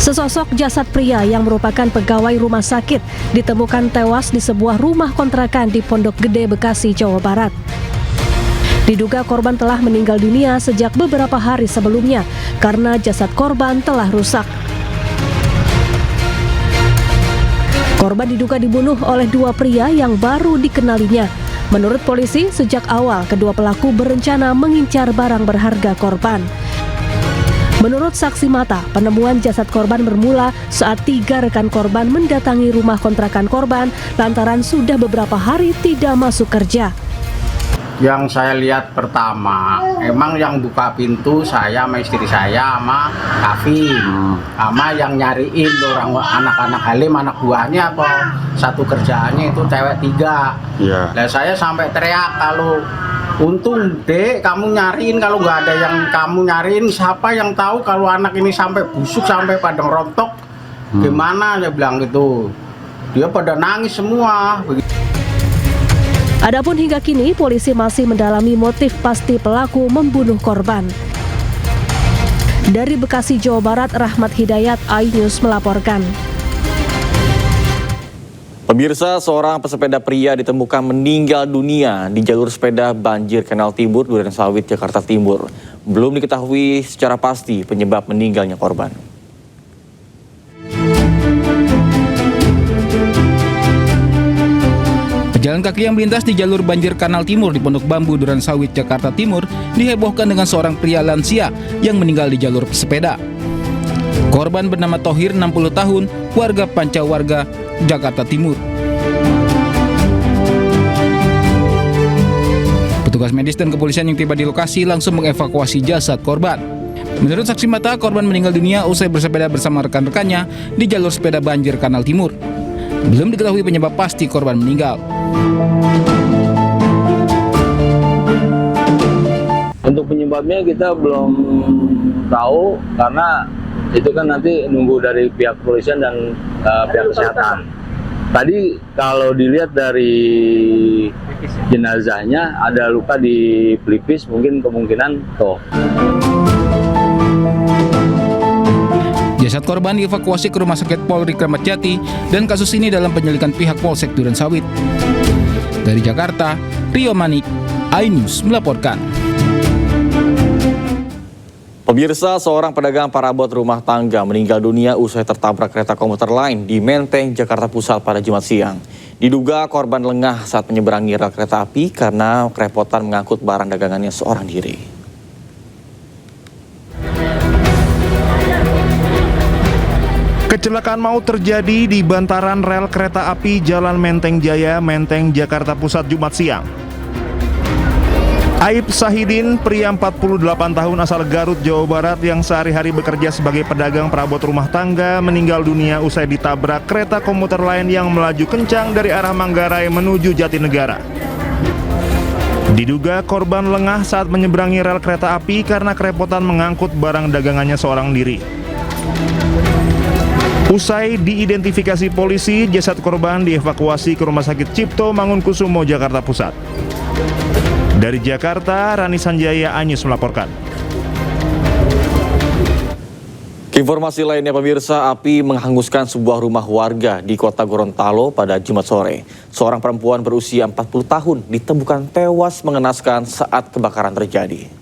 Sesosok jasad pria yang merupakan pegawai rumah sakit ditemukan tewas di sebuah rumah kontrakan di Pondok Gede, Bekasi, Jawa Barat. Diduga korban telah meninggal dunia sejak beberapa hari sebelumnya karena jasad korban telah rusak. Korban diduga dibunuh oleh dua pria yang baru dikenalinya. Menurut polisi, sejak awal kedua pelaku berencana mengincar barang berharga korban. Menurut saksi mata, penemuan jasad korban bermula saat 3 rekan korban mendatangi rumah kontrakan korban lantaran sudah beberapa hari tidak masuk kerja. Yang saya lihat pertama, emang yang buka pintu saya sama istri saya sama Kavi, sama yang nyariin orang anak-anak Halim, anak buahnya apa satu kerjaannya itu cewek 3. Iya. Nah saya sampai teriak, kalau untung dek kamu nyariin, kalau nggak ada yang kamu nyariin, siapa yang tahu kalau anak ini sampai busuk sampai pada rontok gimana, dia bilang gitu. Dia pada nangis semua. Adapun hingga kini polisi masih mendalami motif pasti pelaku membunuh korban. Dari Bekasi, Jawa Barat, Rahmat Hidayat, iNews melaporkan. Pemirsa, seorang pesepeda pria ditemukan meninggal dunia di jalur sepeda banjir Kanal Timur, Durensawit, Jakarta Timur. Belum diketahui secara pasti penyebab meninggalnya korban. Pejalan kaki yang melintas di jalur banjir Kanal Timur di Pondok Bambu, Durensawit, Jakarta Timur dihebohkan dengan seorang pria lansia yang meninggal di jalur pesepeda. Korban bernama Thohir, 60 tahun, warga Pancawarga, Jakarta Timur. Petugas medis dan kepolisian yang tiba di lokasi langsung mengevakuasi jasad korban. Menurut saksi mata, korban meninggal dunia usai bersepeda bersama rekan-rekannya di jalur sepeda banjir Kanal Timur. Belum diketahui penyebab pasti korban meninggal. Untuk penyebabnya kita belum tahu karena itu kan nanti nunggu dari pihak kepolisian dan pihak kesehatan. Tadi kalau dilihat dari jenazahnya ada luka di pelipis, mungkin kemungkinan toh. Jasad korban dievakuasi ke Rumah Sakit Polri Kramat Jati dan kasus ini dalam penyelidikan pihak Polsek Durensawit. Dari Jakarta, Rio Manik, iNews melaporkan. Pemirsa, seorang pedagang parabot rumah tangga meninggal dunia usai tertabrak kereta komuter lain di Menteng, Jakarta Pusat pada Jumat siang. Diduga korban lengah saat menyeberangi rel kereta api karena kerepotan mengangkut barang dagangannya seorang diri. Kecelakaan maut terjadi di bantaran rel kereta api Jalan Menteng Jaya, Menteng, Jakarta Pusat, Jumat siang. Aib Sahidin, pria 48 tahun asal Garut, Jawa Barat yang sehari-hari bekerja sebagai pedagang perabot rumah tangga meninggal dunia usai ditabrak kereta komuter lain yang melaju kencang dari arah Manggarai menuju Jatinegara. Diduga korban lengah saat menyeberangi rel kereta api karena kerepotan mengangkut barang dagangannya seorang diri. Usai diidentifikasi polisi, jasad korban dievakuasi ke Rumah Sakit Cipto Mangunkusumo, Jakarta Pusat. Dari Jakarta, Rani Sanjaya, iNews melaporkan. Informasi lainnya pemirsa, api menghanguskan sebuah rumah warga di kota Gorontalo pada Jumat sore. Seorang perempuan berusia 40 tahun ditemukan tewas mengenaskan saat kebakaran terjadi.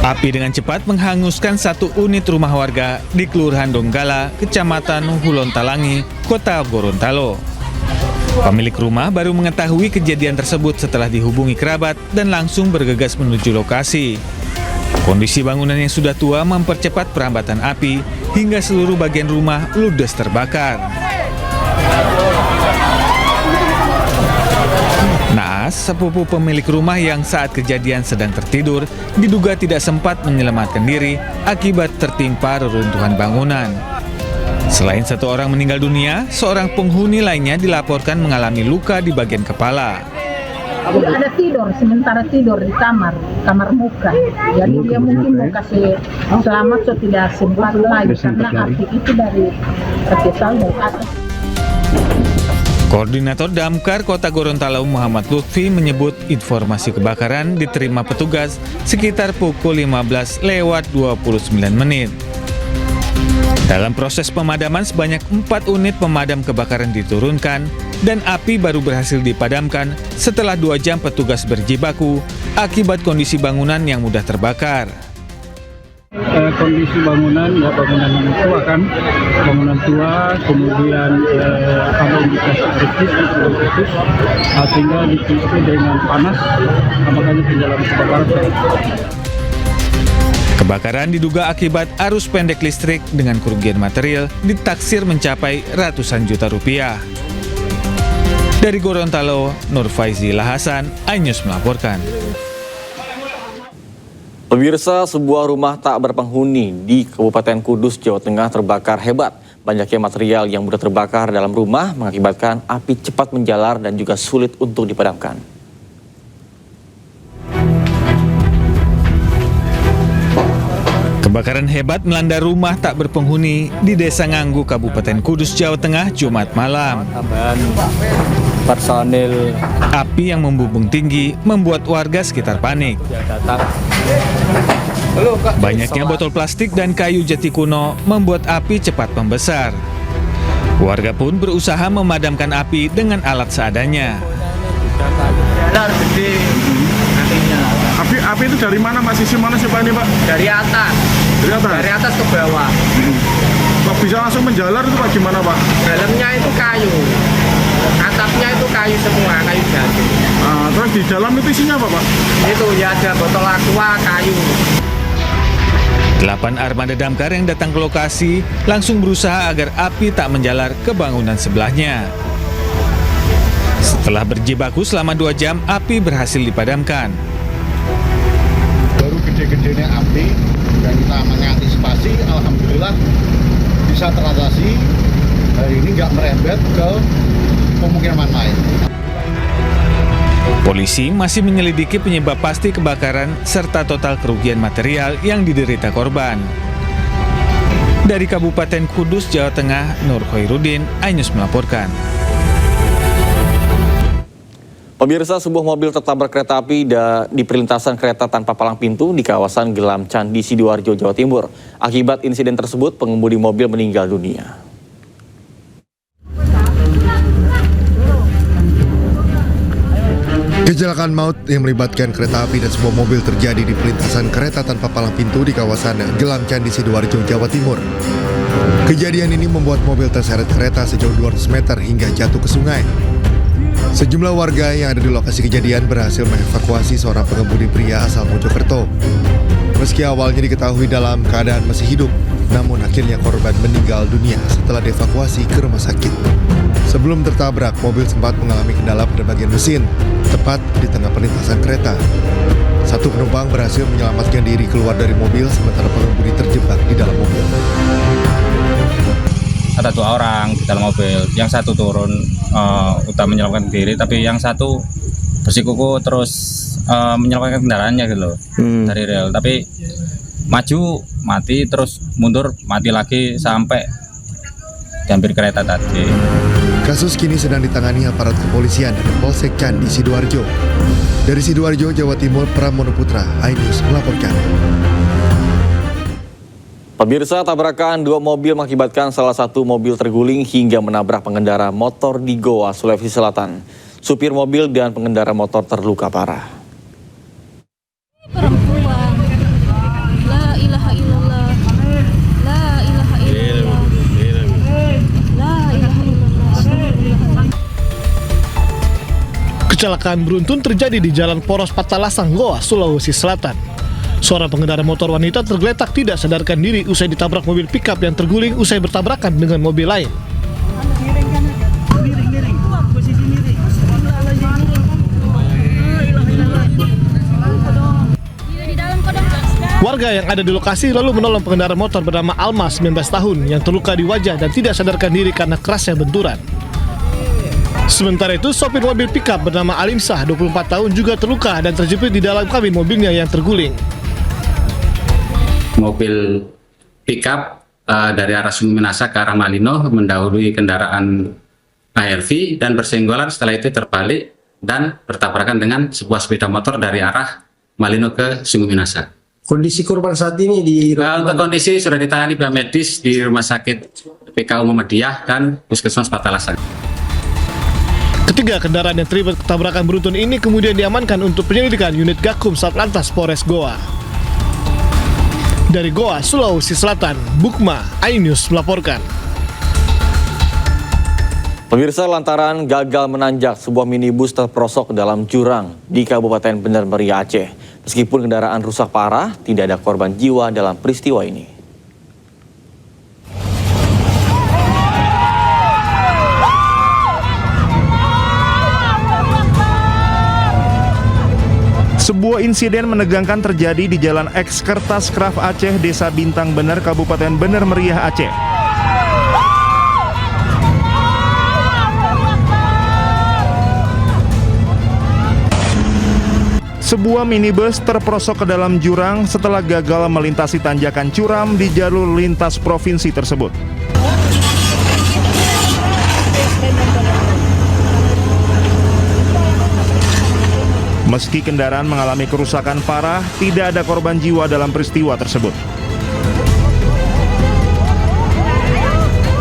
Api dengan cepat menghanguskan satu unit rumah warga di Kelurahan Donggala, Kecamatan Hulontalangi, Kota Gorontalo. Pemilik rumah baru mengetahui kejadian tersebut setelah dihubungi kerabat dan langsung bergegas menuju lokasi. Kondisi bangunan yang sudah tua mempercepat perambatan api hingga seluruh bagian rumah ludes terbakar. Naas, sepupu pemilik rumah yang saat kejadian sedang tertidur, diduga tidak sempat menyelamatkan diri akibat tertimpa reruntuhan bangunan. Selain satu orang meninggal dunia, seorang penghuni lainnya dilaporkan mengalami luka di bagian kepala. Ada sementara tidur di kamar muka. Jadi dia mungkin mau kasih selamat, so tidak sempat lagi karena api itu dari terkesal dari atas. Koordinator Damkar Kota Gorontalo Muhammad Lutfi menyebut informasi kebakaran diterima petugas sekitar pukul 15:29 menit. Dalam proses pemadaman sebanyak 4 unit pemadam kebakaran diturunkan dan api baru berhasil dipadamkan setelah 2 jam petugas berjibaku akibat kondisi bangunan yang mudah terbakar. Kondisi bangunan tua, kemudian ada indikasi kritis, sehingga dipicu dengan panas, makanya tinggal kebakaran. Kebakaran diduga akibat arus pendek listrik dengan kerugian material ditaksir mencapai ratusan juta rupiah. Dari Gorontalo, Nur Faizi Lahasan, iNews melaporkan. Pemirsa, sebuah rumah tak berpenghuni di Kabupaten Kudus, Jawa Tengah terbakar hebat. Banyaknya material yang mudah terbakar dalam rumah mengakibatkan api cepat menjalar dan juga sulit untuk dipadamkan. Kebakaran hebat melanda rumah tak berpenghuni di Desa Nganggu, Kabupaten Kudus, Jawa Tengah, Jumat malam. Personil Api yang membumbung tinggi membuat warga sekitar panik. Banyaknya botol plastik dan kayu jati kuno membuat api cepat membesar. Warga pun berusaha memadamkan api dengan alat seadanya. Api itu dari mana, Mas? Sisi mana sih Pak ini, Pak? Dari atas. Dari atas? Dari atas ke bawah. Kok bisa langsung menjalar itu Pak, gimana Pak? Dalamnya itu kayu. Atapnya itu kayu semua, kayu jati. Terus di dalam itu isinya apa Pak? Itu ya ada botol aqua, kayu. 8 armada damkar yang datang ke lokasi langsung berusaha agar api tak menjalar ke bangunan sebelahnya. Setelah berjibaku selama 2 jam, api berhasil dipadamkan. Baru gede-gedenya api dan kita mengantisipasi, alhamdulillah bisa teratasi. Hari ini nggak merembet ke pemukiman lain. Polisi masih menyelidiki penyebab pasti kebakaran serta total kerugian material yang diderita korban. Dari Kabupaten Kudus, Jawa Tengah, Nur Khairuddin, iNews melaporkan. Pemirsa, sebuah mobil tertabrak kereta api di perlintasan kereta tanpa palang pintu di kawasan Gelam Candi, Sidoarjo, Jawa Timur. Akibat insiden tersebut, pengemudi mobil meninggal dunia. Kecelakaan maut yang melibatkan kereta api dan sebuah mobil terjadi di perlintasan kereta tanpa palang pintu di kawasan Gelam Candi, Sidoarjo, Jawa Timur. Kejadian ini membuat mobil terseret kereta sejauh 200 meter hingga jatuh ke sungai. Sejumlah warga yang ada di lokasi kejadian berhasil mengevakuasi seorang pengemudi pria asal Mojokerto. Meski awalnya diketahui dalam keadaan masih hidup, namun akhirnya korban meninggal dunia setelah dievakuasi ke rumah sakit. Sebelum tertabrak, mobil sempat mengalami kendala pada bagian mesin, tepat di tengah perlintasan kereta. Satu penumpang berhasil menyelamatkan diri keluar dari mobil, sementara pengemudi terjebak di dalam mobil. Ada 2 orang di dalam mobil, yang satu turun udah menyelamatkan diri, tapi yang satu bersikuku terus menyelamatkan kendaraannya gitu loh, dari rel. Tapi maju mati, terus mundur mati lagi sampai hampir kereta tadi. Kasus kini sedang ditangani aparat kepolisian dan Polsek Candi, Sidoarjo. Dari Sidoarjo, Jawa Timur, Pramono Putra, iNews melaporkan. Pemirsa, tabrakan 2 mobil mengakibatkan salah satu mobil terguling hingga menabrak pengendara motor di Goa, Sulawesi Selatan. Supir mobil dan pengendara motor terluka parah. Perempuan, la ilaha illallah, la ilaha illallah, la ilaha illallah. Kecelakaan beruntun terjadi di Jalan Poros Patalasang, Goa, Sulawesi Selatan. Seorang pengendara motor wanita tergeletak tidak sadarkan diri usai ditabrak mobil pickup yang terguling usai bertabrakan dengan mobil lain. Warga yang ada di lokasi lalu menolong pengendara motor bernama Alma, 19 tahun, yang terluka di wajah dan tidak sadarkan diri karena kerasnya benturan. Sementara itu, sopir mobil pickup bernama Alimsah, 24 tahun, juga terluka dan terjepit di dalam kabin mobilnya yang terguling. Mobil pickup dari arah Sungai Minasa ke arah Malino mendahului kendaraan ARV dan bersenggolan, setelah itu terbalik dan bertabrakan dengan sebuah sepeda motor dari arah Malino ke Sungguh Minasa. Kondisi korban saat ini untuk kondisi sudah ditangani pihak medis di Rumah Sakit PKU Muhammadiyah dan Puskesmas Patalasan. Ketiga kendaraan yang terlibat tabrakan beruntun ini kemudian diamankan untuk penyelidikan unit Gakum Satlantas Polres Goa. Dari Goa, Sulawesi Selatan, Bukma, iNews melaporkan. Pemirsa, lantaran gagal menanjak, sebuah minibus terperosok ke dalam jurang di Kabupaten Bener Meriah, Aceh. Meskipun kendaraan rusak parah, tidak ada korban jiwa dalam peristiwa ini. Sebuah insiden menegangkan terjadi di Jalan Eks Kertas Kraf Aceh, Desa Bintang Bener, Kabupaten Bener Meriah, Aceh. Sebuah minibus terperosok ke dalam jurang setelah gagal melintasi tanjakan curam di jalur lintas provinsi tersebut. Meski kendaraan mengalami kerusakan parah, tidak ada korban jiwa dalam peristiwa tersebut.